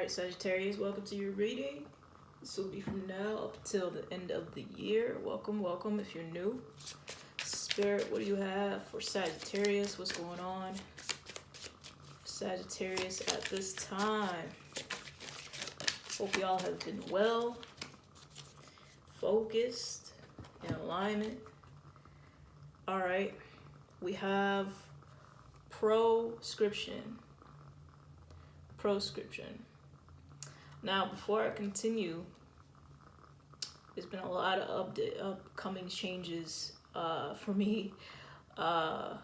Alright, Sagittarius, welcome to your reading. This will be from now up until the end of the year. Welcome, welcome if you're new. Spirit, what do you have for Sagittarius? What's going on for Sagittarius at this time? Hope y'all have been well, focused, in alignment. Alright, we have proscription. Now, before I continue, there's been a lot of upcoming changes for me. I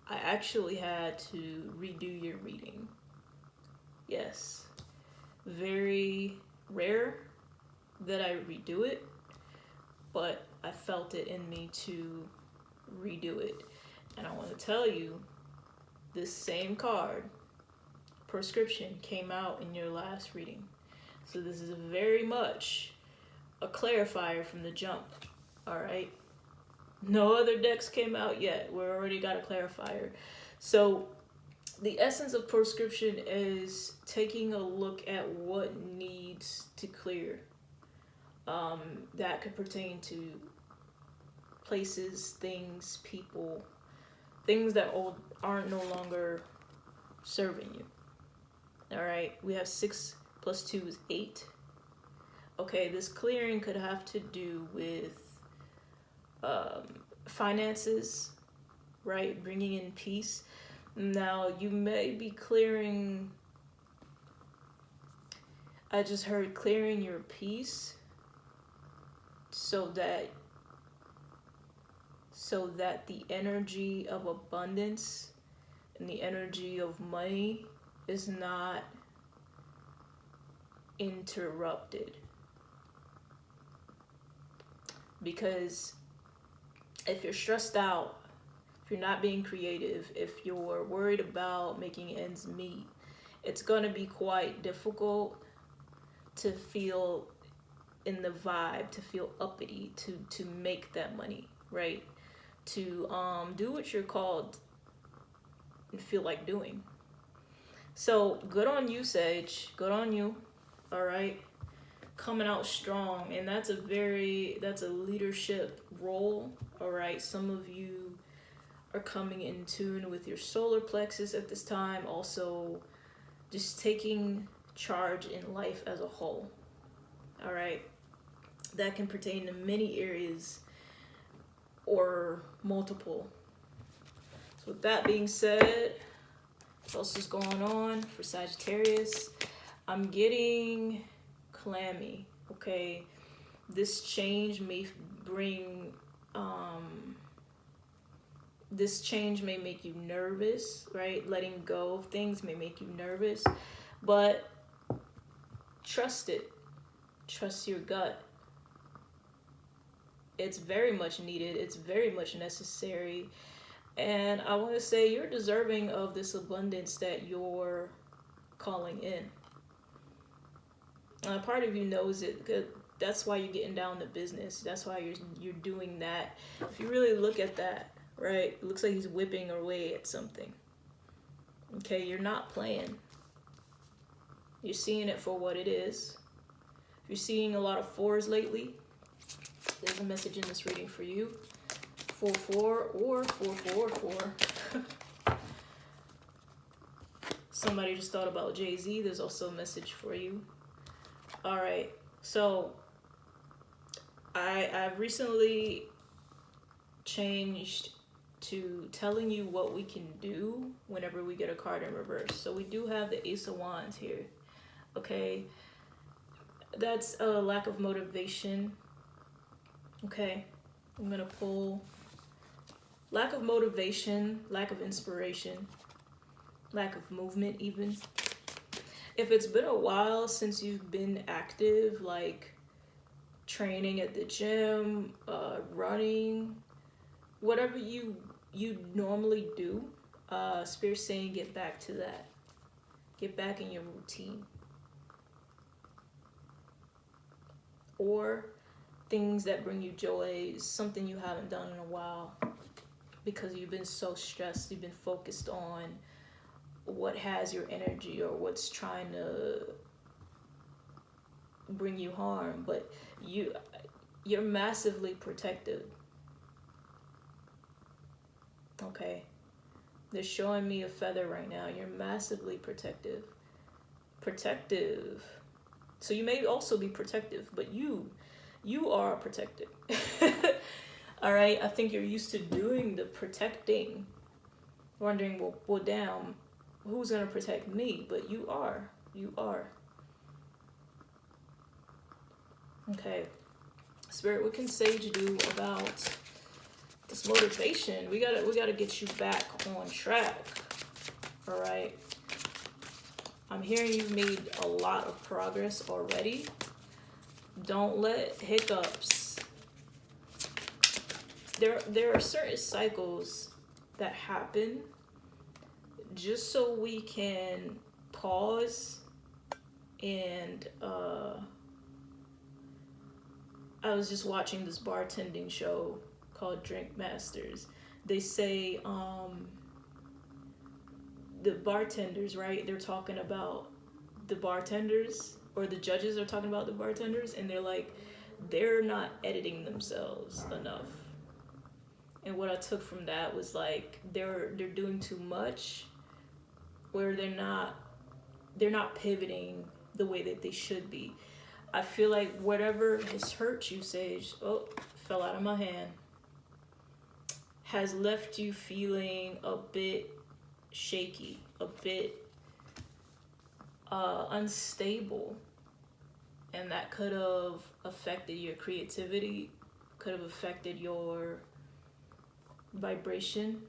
actually had to redo your reading. Yes, very rare that I redo it, but I felt it in me to redo it. And I want to tell you, this same card, prescription, came out in your last reading. So this is very much a clarifier from the jump. All right, no other decks came out yet. We already got a clarifier. So the essence of prescription is taking a look at what needs to clear. That could pertain to places, things, people, things that aren't no longer serving you. All right, we have 6 plus 2 is 8. Okay, this clearing could have to do with finances, right? Bringing in peace. Now, you may be clearing, I just heard clearing your peace so that the energy of abundance and the energy of money is not interrupted. Because if you're stressed out, if you're not being creative, if you're worried about making ends meet, it's going to be quite difficult to feel in the vibe, to feel uppity, to make that money, right? To do what you're called and feel like doing. So good on you, Sage. Good on you. All right, coming out strong, and that's a leadership role. All right, some of you are coming in tune with your solar plexus at this time. Also, just taking charge in life as a whole. All right, that can pertain to many areas or multiple. So with that being said, what else is going on for Sagittarius? I'm getting clammy, okay? This change may bring, this change may make you nervous, right? Letting go of things may make you nervous, but trust it. Trust your gut. It's very much needed. It's very much necessary. And I want to say you're deserving of this abundance that you're calling in. Part of you knows it. That's why you're getting down to business. That's why you're doing that. If you really look at that, right, it looks like he's whipping away at something. Okay, you're not playing. You're seeing it for what it is. If you're seeing a lot of 4s lately, there's a message in this reading for you. 4-4 or 4-4-4. Somebody just thought about Jay-Z. There's also a message for you. All right, so I've recently changed to telling you what we can do whenever we get a card in reverse. So we do have the Ace of Wands here. Okay, that's a lack of motivation. Okay, I'm gonna pull lack of motivation, lack of inspiration, lack of movement even. If it's been a while since you've been active, like training at the gym, running, whatever you normally do, Spirit's saying get back to that. Get back in your routine. Or things that bring you joy, something you haven't done in a while because you've been so stressed, you've been focused on what has your energy or what's trying to bring you harm, but you're massively protected. Okay, they're showing me a feather right now. You're massively protective. So you may also be protective, but you are protected. All right, I think you're used to doing the protecting, wondering, well damn, who's gonna protect me? But you are. Okay, Spirit, what can Sage do about this motivation? We gotta get you back on track. All right, I'm hearing you've made a lot of progress already. Don't let hiccups. There are certain cycles that happen just so we can pause and I was just watching this bartending show called Drink Masters. They say the bartenders, right? They're talking about the bartenders, or the judges are talking about the bartenders, and they're like, they're not editing themselves enough. And what I took from that was like they're doing too much, where they're not pivoting the way that they should be. I feel like whatever has hurt you, Sage, fell out of my hand, has left you feeling a bit shaky, a bit unstable. And that could have affected your creativity, could have affected your vibration.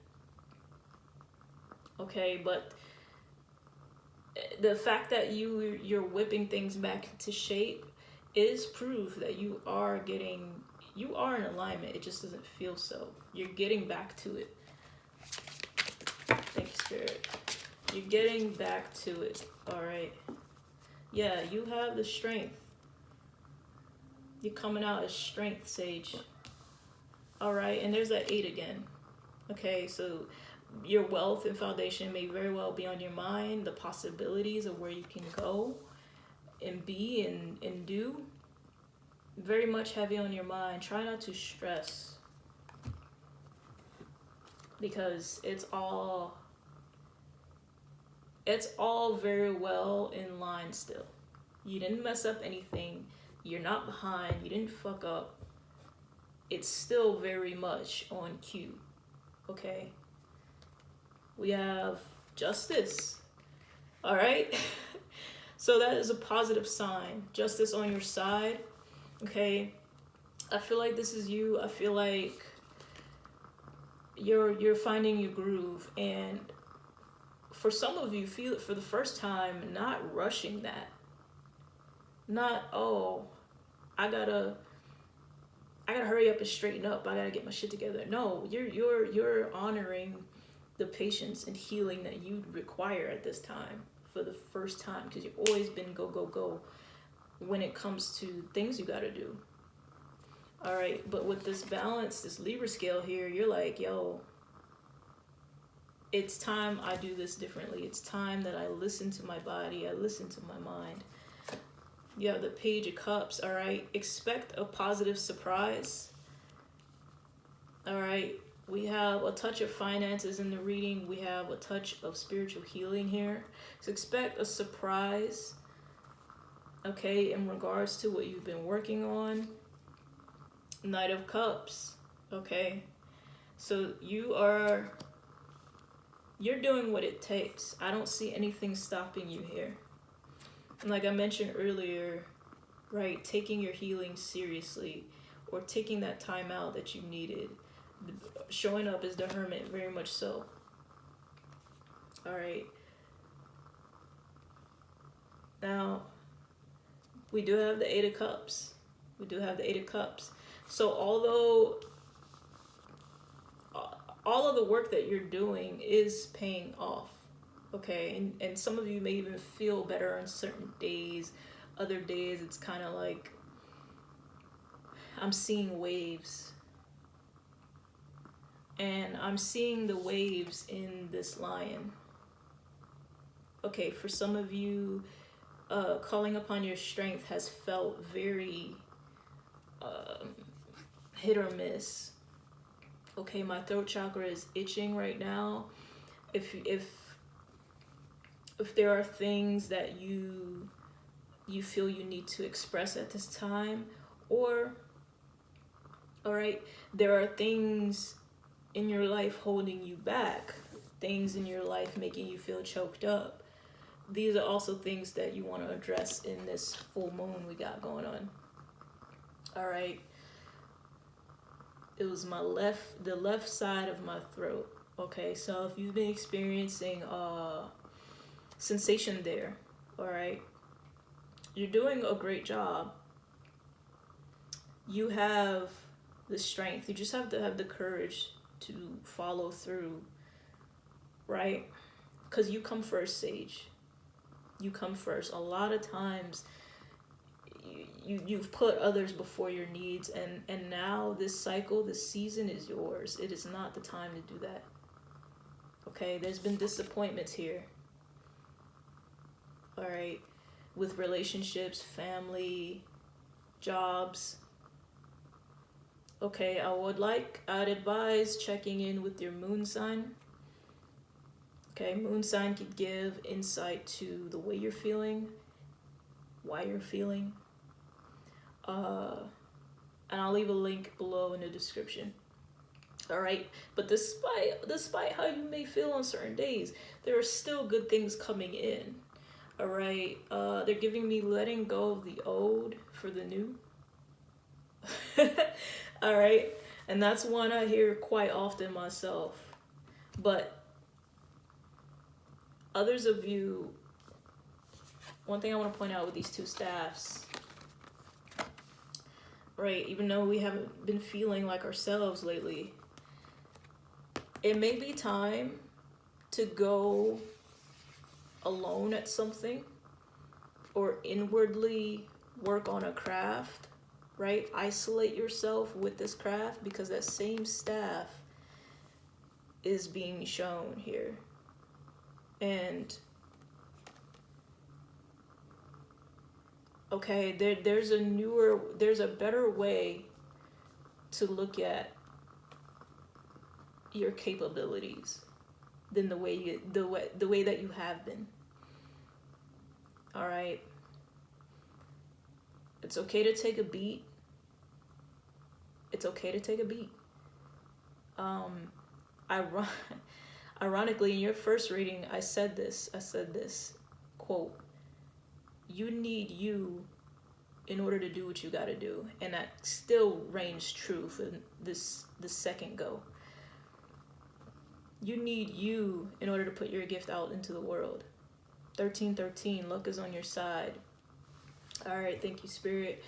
Okay, but the fact that you're whipping things back into shape is proof that you are in alignment. It just doesn't feel so. You're getting back to it. Thank you, Spirit. You're getting back to it. All right. Yeah, you have the strength. You're coming out as strength, Sage. All right, and there's that 8 again. Okay, so your wealth and foundation may very well be on your mind. The possibilities of where you can go and be and do, very much heavy on your mind. Try not to stress, because it's all very well in line still. You didn't mess up anything. You're not behind. You didn't fuck up. It's still very much on cue. Okay? We have justice. All right? So that is a positive sign. Justice on your side. Okay? I feel like this is you. I feel like you're finding your groove, and for some of you, feel it for the first time, not rushing that. Not, I gotta hurry up and straighten up. I gotta get my shit together. No, you're honoring the patience and healing that you require at this time for the first time, because you've always been go when it comes to things you gotta do. All right, but with this balance, this Libra scale here, you're like, yo, it's time I do this differently. It's time that I listen to my body. I listen to my mind. You have the Page of Cups, all right? Expect a positive surprise, all right? We have a touch of finances in the reading. We have a touch of spiritual healing here. So expect a surprise, okay, in regards to what you've been working on. Knight of Cups, okay? So you're doing what it takes. I don't see anything stopping you here. And like I mentioned earlier, right, taking your healing seriously, or taking that time out that you needed, showing up as the Hermit, very much so. All right. Now, we do have the 8 of Cups. We do have the 8 of Cups. So although all of the work that you're doing is paying off, okay? And some of you may even feel better on certain days. Other days, it's kind of like I'm seeing waves. And I'm seeing the waves in this lion. Okay, for some of you, calling upon your strength has felt very um, hit or miss. Okay, my throat chakra is itching right now. If there are things that you feel you need to express at this time, or all right, there are things in your life holding you back, things in your life making you feel choked up. These are also things that you want to address in this full moon we got going on. All right. It was the left side of my throat. Okay, so if you've been experiencing sensation there, all right, you're doing a great job. You have the strength. You just have to have the courage to follow through, right? Because you come first, Sage. You come first. A lot of times you've put others before your needs, and now this cycle, this season is yours. It is not the time to do that. Okay, there's been disappointments here. All right, with relationships, family, jobs. Okay, I'd advise checking in with your moon sign. Okay, moon sign could give insight to the way you're feeling, why you're feeling. And I'll leave a link below in the description. All right, but despite how you may feel on certain days, there are still good things coming in. All right, they're giving me letting go of the old for the new. All right, and that's one I hear quite often myself. But others of you, one thing I want to point out with these two staffs, right, even though we haven't been feeling like ourselves lately, it may be time to go alone at something or inwardly work on a craft, right? Isolate yourself with this craft, because that same staff is being shown here. And okay, there's a better way to look at your capabilities than the way that you have been. All right, it's okay to take a beat. It's okay to take a beat. Ironically, in your first reading, I said this quote, you need you in order to do what you got to do, and that still reigns true for this second go. You need you in order to put your gift out into the world. 1313, luck is on your side. All right, thank you, Spirit.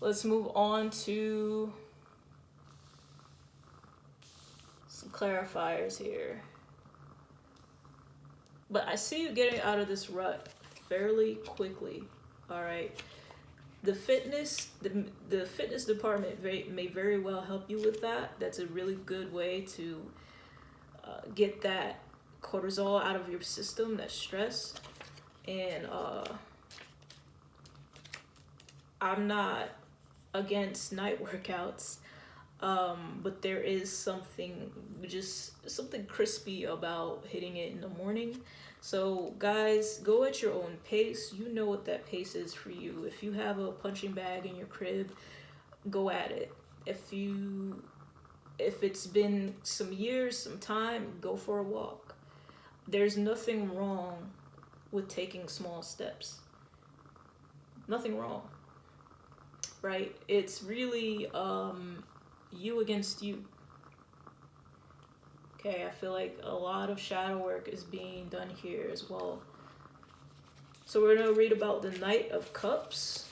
Let's move on to some clarifiers here. But I see you getting out of this rut fairly quickly. All right. The fitness department may very well help you with that. That's a really good way to get that cortisol out of your system, that stress. And I'm not against night workouts, but there is something crispy about hitting it in the morning. So guys, go at your own pace. You know what that pace is for you. If you have a punching bag in your crib, go at it. If it's been some years, some time, go for a walk. There's nothing wrong with taking small steps. Nothing wrong, right? It's really you against you. Okay, I feel like a lot of shadow work is being done here as well. So we're going to read about the Knight of Cups.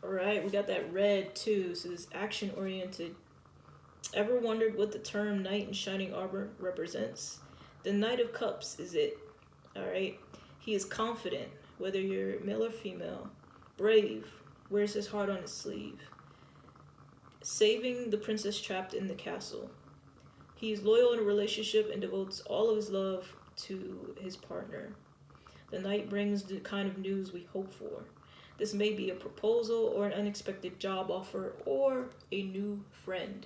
All right, we got that red too, so this action-oriented. Ever wondered what the term knight in shining armor represents? The Knight of Cups is it. All right, he is confident, whether you're male or female, brave, wears his heart on his sleeve, saving the princess trapped in the castle. He is loyal in a relationship and devotes all of his love to his partner. The Knight brings the kind of news we hope for. This may be a proposal or an unexpected job offer or a new friend.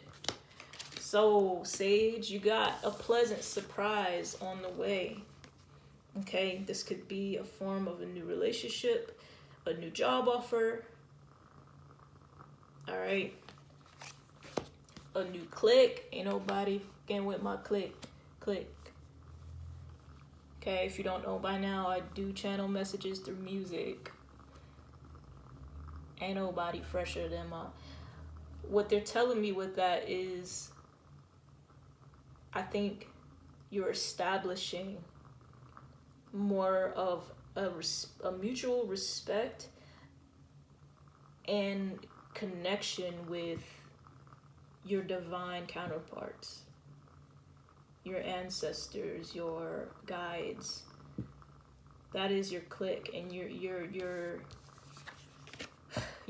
So, Sage, you got a pleasant surprise on the way. Okay, this could be a form of a new relationship, a new job offer. All right. A new clique. Ain't nobody getting with my clique. Okay, if you don't know by now, I do channel messages through music. Ain't nobody fresher than my... What they're telling me with that is, I think you're establishing more of a mutual respect and connection with your divine counterparts, your ancestors, your guides. That is your clique, and you're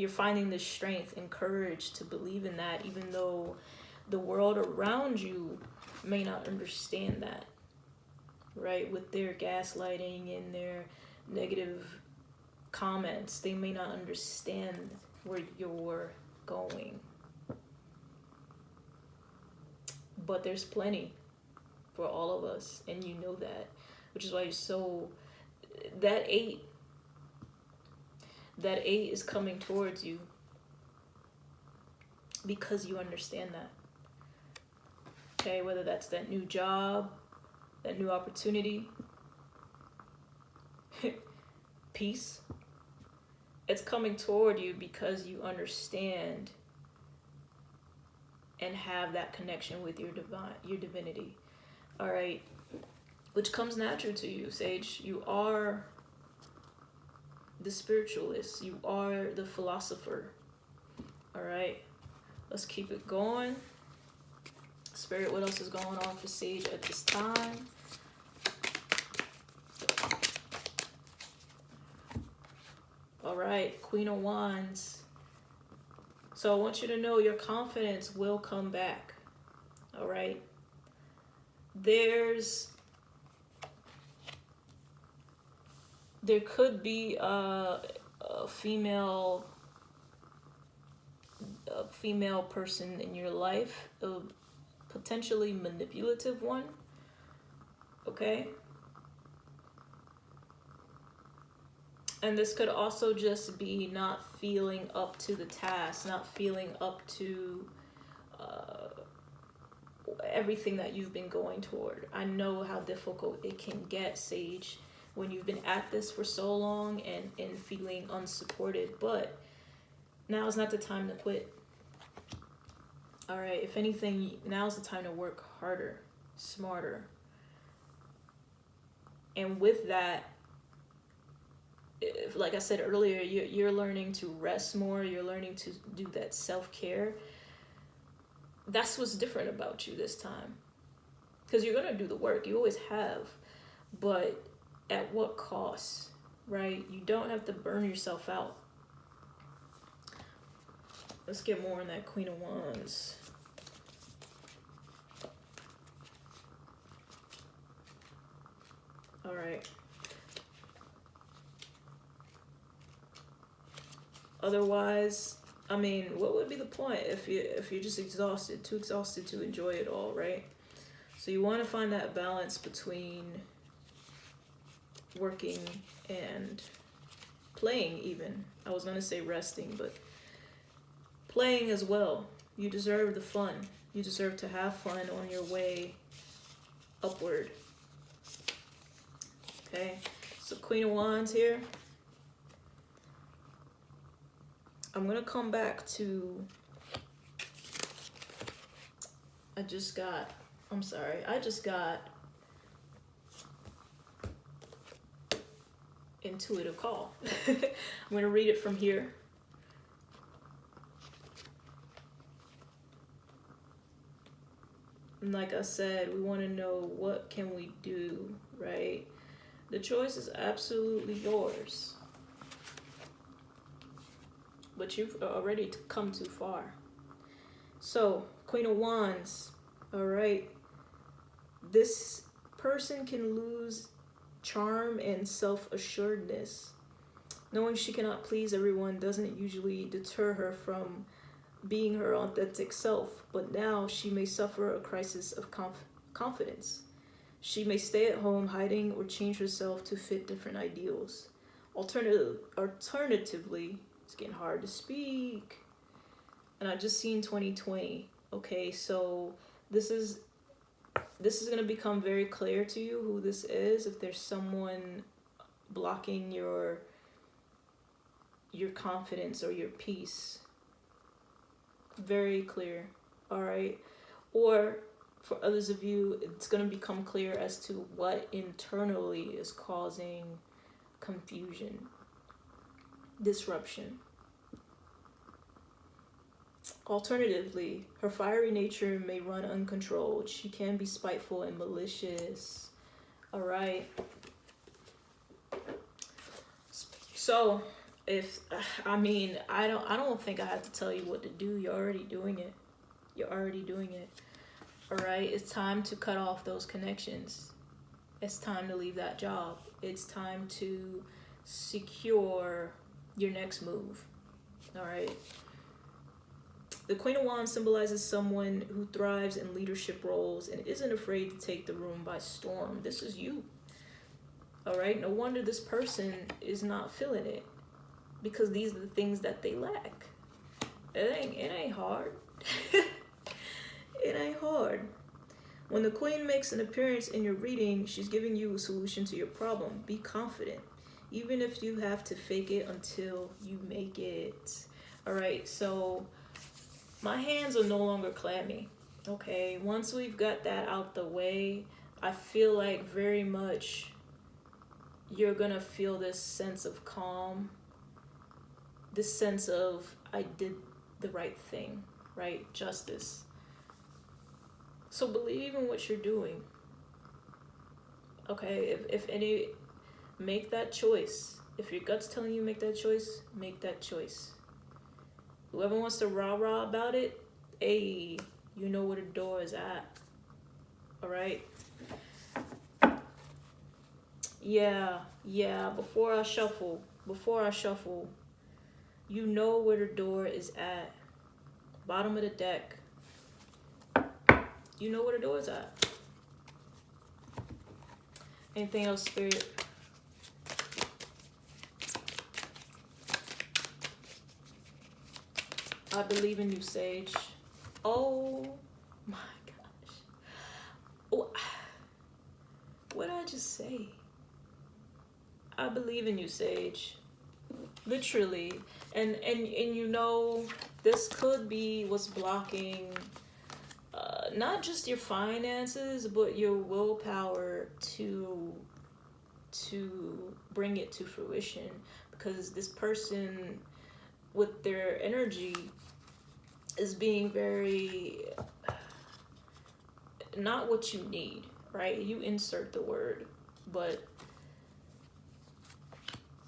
finding the strength and courage to believe in that, even though the world around you may not understand that, right? With their gaslighting and their negative comments, they may not understand where you're going. But there's plenty for all of us, and you know that, which is why you're so... That eight is coming towards you because you understand that. Okay, whether that's that new job, that new opportunity, peace, it's coming toward you because you understand and have that connection with your divinity. All right, which comes natural to you, Sage. You are the spiritualist. You are the philosopher. All right, let's keep it going. Spirit, what else is going on for Sage at this time? All right, Queen of Wands. So I want you to know your confidence will come back. All right. There could be a female person in your life, a potentially manipulative one. Okay. And this could also just be not feeling up to the task, not feeling up to everything that you've been going toward. I know how difficult it can get, Sage, when you've been at this for so long and feeling unsupported. But now is not the time to quit. All right, if anything, now is the time to work harder, smarter. And with that, like I said earlier, you're learning to rest more. You're learning to do that self-care. That's what's different about you this time. Because you're going to do the work. You always have. But at what cost, right? You don't have to burn yourself out. Let's get more on that Queen of Wands. All right. Otherwise, I mean, what would be the point if you're just exhausted, too exhausted to enjoy it all, right? So you want to find that balance between working and playing even. I was going to say resting, but playing as well. You deserve the fun. You deserve to have fun on your way upward. Okay, so Queen of Wands here. I'm going to come back to, I just got intuitive call. I'm going to read it from here. And like I said, we want to know, what can we do, right? The choice is absolutely yours. But you've already come too far. So, Queen of Wands, all right? This person can lose charm and self-assuredness. Knowing she cannot please everyone doesn't usually deter her from being her authentic self, but now she may suffer a crisis of confidence. She may stay at home hiding or change herself to fit different ideals. Alternatively, it's getting hard to speak. And I just seen 2020. Okay, so this is gonna become very clear to you who this is. If there's someone blocking your confidence or your peace, very clear. All right, or for others of you, it's gonna become clear as to what internally is causing confusion, disruption. Alternatively, her fiery nature may run uncontrolled. She can be spiteful and malicious. All right. So, if I don't think I have to tell you what to do. You're already doing it. All right. It's time to cut off those connections. It's time to leave that job. It's time to secure your next move. All right. The Queen of Wands symbolizes someone who thrives in leadership roles and isn't afraid to take the room by storm. This is you. All right. No wonder this person is not feeling it, because these are the things that they lack. It ain't hard. It ain't hard. When the Queen makes an appearance in your reading, she's giving you a solution to your problem. Be confident, even if you have to fake it until you make it. All right. So my hands are no longer clammy. Okay, once we've got that out the way, I feel like very much you're gonna feel this sense of calm, this sense of I did the right thing, right? Justice. So believe in what you're doing. Okay, if any, make that choice. If your gut's telling you make that choice, make that choice. Whoever wants to rah-rah about it, hey, you know where the door is at. All right? Yeah, before I shuffle, you know where the door is at. Bottom of the deck. You know where the door is at. Anything else, Spirit? I believe in you, Sage. Oh my gosh. Oh, what did I just say? I believe in you, Sage. Literally. And you know, this could be what's blocking not just your finances, but your willpower to bring it to fruition. Because this person with their energy is being very not what you need, right? You insert the word, but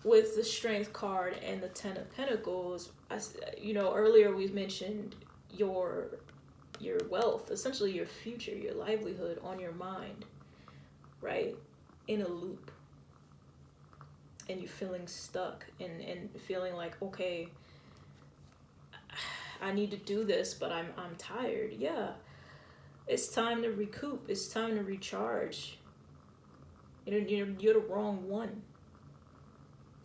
with the Strength card and the Ten of Pentacles, earlier we mentioned your wealth, essentially your future, your livelihood on your mind, right? In a loop. And you're feeling stuck and feeling like, okay, I need to do this, but I'm tired. Yeah. It's time to recoup. It's time to recharge. You're the wrong one.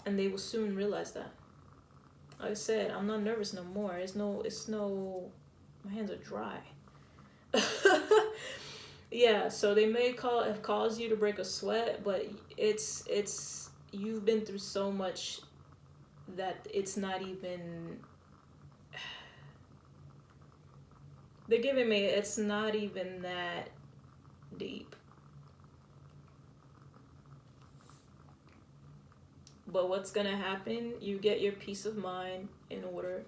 And they will soon realize that. Like I said, I'm not nervous no more. It's no, my hands are dry. Yeah, so they may have caused you to break a sweat, but it's you've been through so much that it's not even, they're giving me, it's not even that deep. But what's gonna happen, you get your peace of mind in order,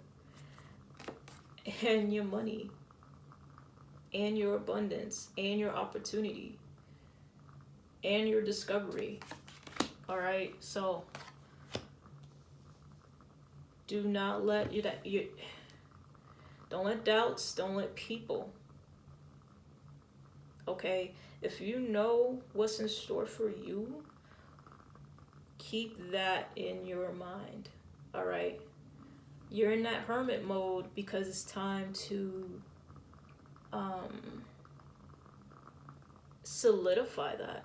and your money, and your abundance, and your opportunity, and your discovery. All right, so do not let don't let doubts, don't let people. Okay, if you know what's in store for you, Keep that in your mind. All right. You're in that hermit mode because it's time to solidify that.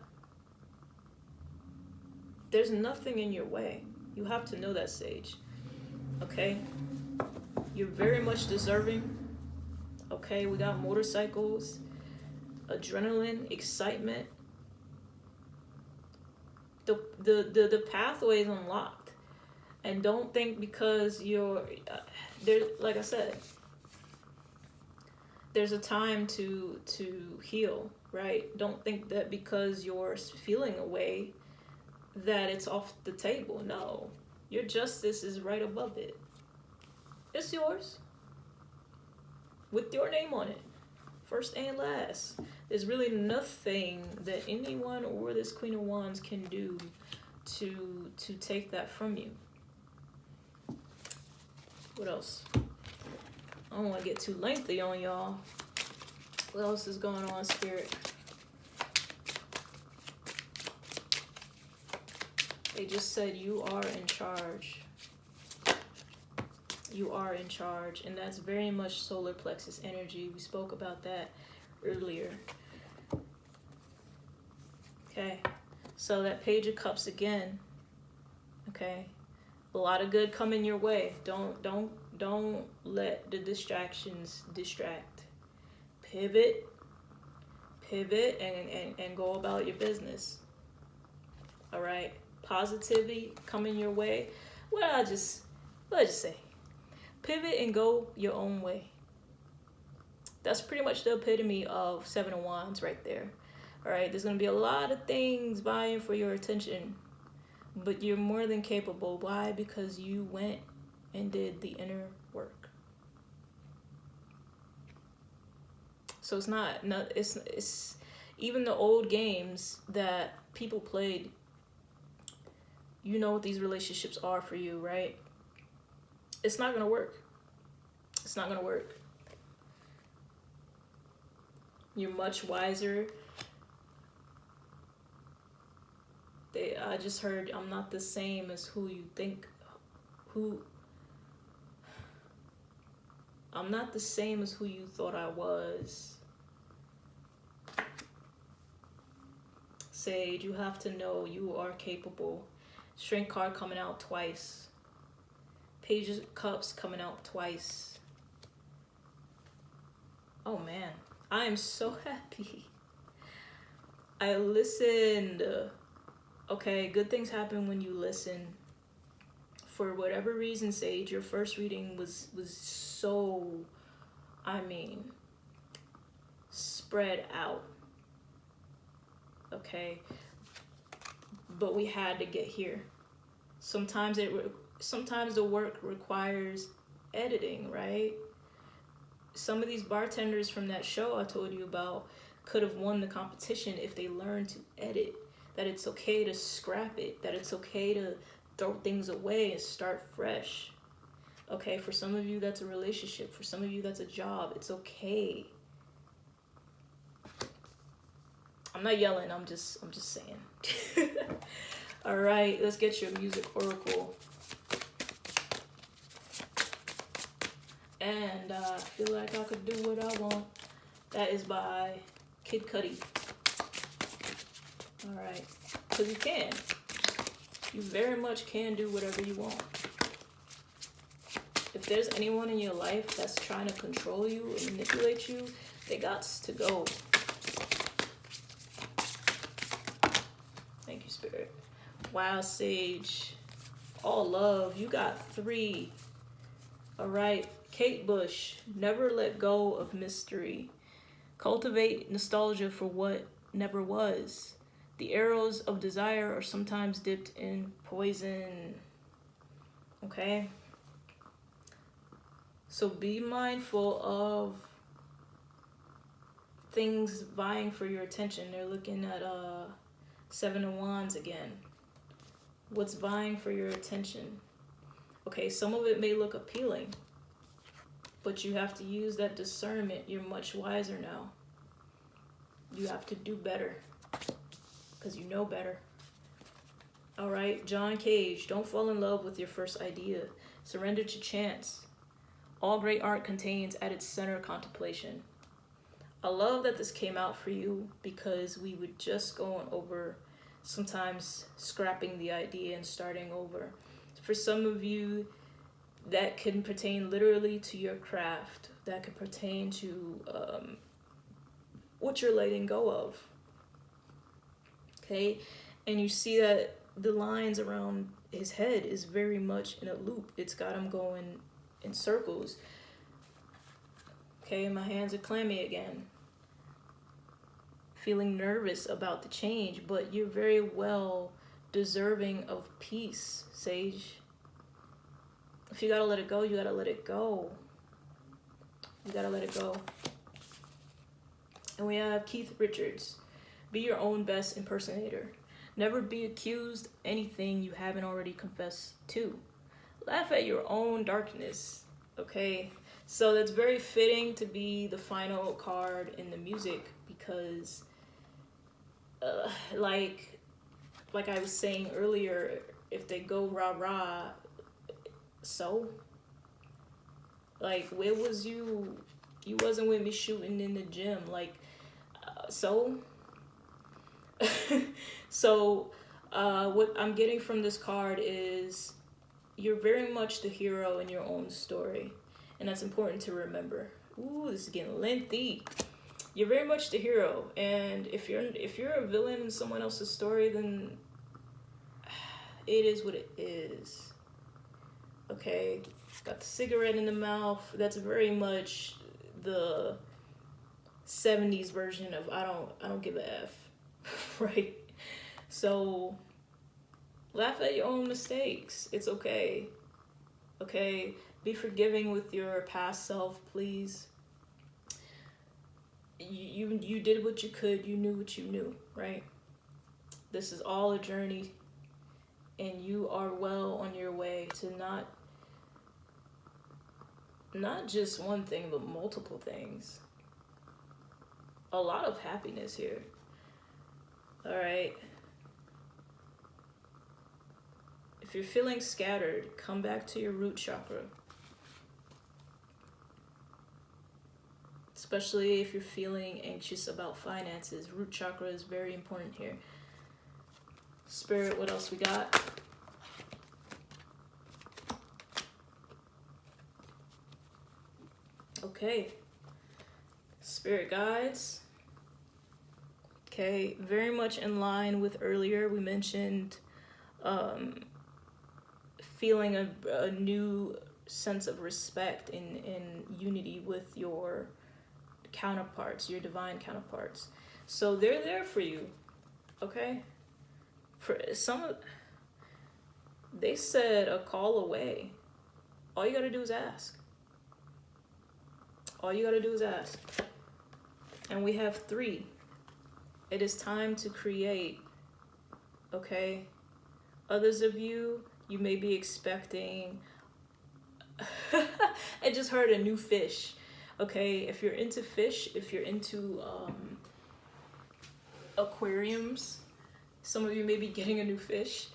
There's nothing in your way. You have to know that, Sage. Okay? You're very much deserving. Okay? We got motorcycles, adrenaline, excitement. The pathway is unlocked. And don't think because you're there, like I said, there's a time to heal, right? Don't think that because you're feeling a way that it's off the table. No, your justice is right above it. It's yours with your name on it, first and last. There's really nothing that anyone or this Queen of Wands can do to take that from you. What else? I don't want to get too lengthy on y'all. What else is going on, Spirit? They just said you are in charge. You are in charge. And that's very much solar plexus energy. We spoke about that earlier. Okay. So that Page of Cups again. Okay. A lot of good coming your way. Don't let the distractions distract. Pivot and go about your business. All right. Positivity coming your way. Let's just say, pivot and go your own way. That's pretty much the epitome of Seven of Wands right there. All right. There's going to be a lot of things vying for your attention, but you're more than capable. Why? Because you went and did the inner work. So it's even the old games that people played. You know what these relationships are for you, right? It's not gonna work. It's not gonna work. You're much wiser. I just heard I'm not the same as who you think. I'm not the same as who you thought I was. Sage, you have to know you are capable. Strength card coming out twice. Page of Cups coming out twice. Oh man, I am so happy. I listened. Okay, good things happen when you listen. For whatever reason, Sage, your first reading was so, spread out. Okay, but we had to get here. Sometimes the work requires editing, right? Some of these bartenders from that show I told you about could have won the competition if they learned to edit. That it's okay to scrap it. That it's okay to throw things away and start fresh. Okay, for some of you that's a relationship. For some of you that's a job. It's okay. I'm not yelling. I'm just saying. All right, let's get your music oracle. And I feel like I could do what I want. That is by Kid Cudi. All right, because you can. You very much can do whatever you want. If there's anyone in your life that's trying to control you and manipulate you, they got to go. Thank you, Spirit. Wow, Sage. All love. You got 3. All right. Kate Bush. Never let go of mystery. Cultivate nostalgia for what never was. The arrows of desire are sometimes dipped in poison. Okay? So be mindful of things vying for your attention. They're looking at Seven of Wands again. What's vying for your attention? Okay, some of it may look appealing, but you have to use that discernment. You're much wiser now. You have to do better because you know better. All right. right? John Cage, don't fall in love with your first idea. Surrender to chance. All great art contains at its center contemplation. I love that this came out for you because we would just going over sometimes scrapping the idea and starting over. For some of you, that can pertain literally to your craft. That could pertain to what you're letting go of. Okay? And you see that the lines around his head is very much in a loop. It's got him going in circles. Okay, my hands are clammy again. Feeling nervous about the change, but you're very well deserving of peace, Sage. If you gotta let it go, you gotta let it go. You gotta let it go. And we have Keith Richards. Be your own best impersonator. Never be accused of anything you haven't already confessed to. Laugh at your own darkness, okay? So that's very fitting to be the final card in the music because like I was saying earlier, if they go rah-rah, so? Like, where was you? You wasn't with me shooting in the gym. Like, so? So, what I'm getting from this card is you're very much the hero in your own story. And that's important to remember. Ooh, this is getting lengthy. You're very much the hero. And if you're a villain in someone else's story, then it is what it is. Okay? Got the cigarette in the mouth. That's very much the 70s version of I don't give a F. Right? So laugh at your own mistakes. It's okay. Okay? Be forgiving with your past self, please. You did what you could. You knew what you knew, right? This is all a journey, and you are well on your way to not just one thing, but multiple things. A lot of happiness here. All right. If you're feeling scattered, come back to your root chakra. Especially if you're feeling anxious about finances. Root chakra is very important here. Spirit, what else we got? Okay. Spirit guides. Okay, very much in line with earlier. We mentioned feeling a new sense of respect and unity with your counterparts, your divine counterparts. So they're there for you, okay? For some, they said a call away. All you gotta do is ask. All you gotta do is ask. And we have 3. It is time to create, okay? Others of you, you may be expecting, I just heard a new fish. Okay, if you're into fish, if you're into aquariums, some of you may be getting a new fish.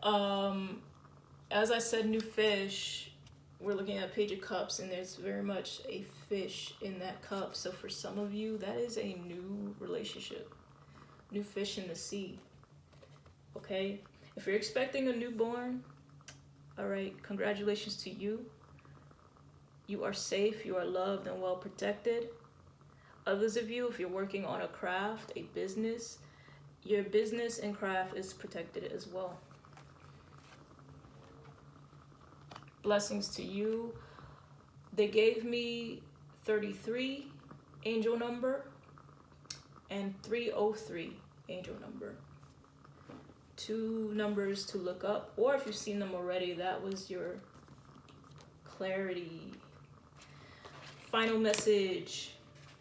As I said, new fish, we're looking at Page of Cups, and there's very much a fish in that cup. So for some of you, that is a new relationship, new fish in the sea. Okay, if you're expecting a newborn, all right, congratulations to you. You are safe, you are loved and well protected. Others of you, if you're working on a craft, a business, your business and craft is protected as well. Blessings to you. They gave me 33 angel number and 303 angel number. 2 numbers to look up, or if you've seen them already, that was your clarity. Final message.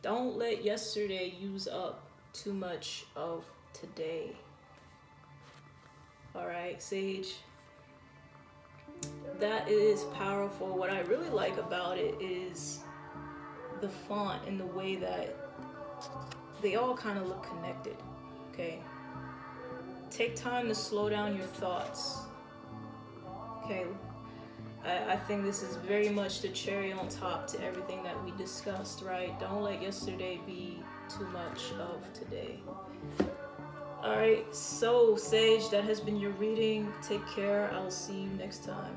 Don't let yesterday use up too much of today. All right, Sage. That is powerful. What I really like about it is the font and the way that they all kind of look connected. Okay. take time to slow down your thoughts. Okay, I think this is very much the cherry on top to everything that we discussed, right? Don't let yesterday be too much of today. Alright, so Sage, that has been your reading. Take care. I'll see you next time.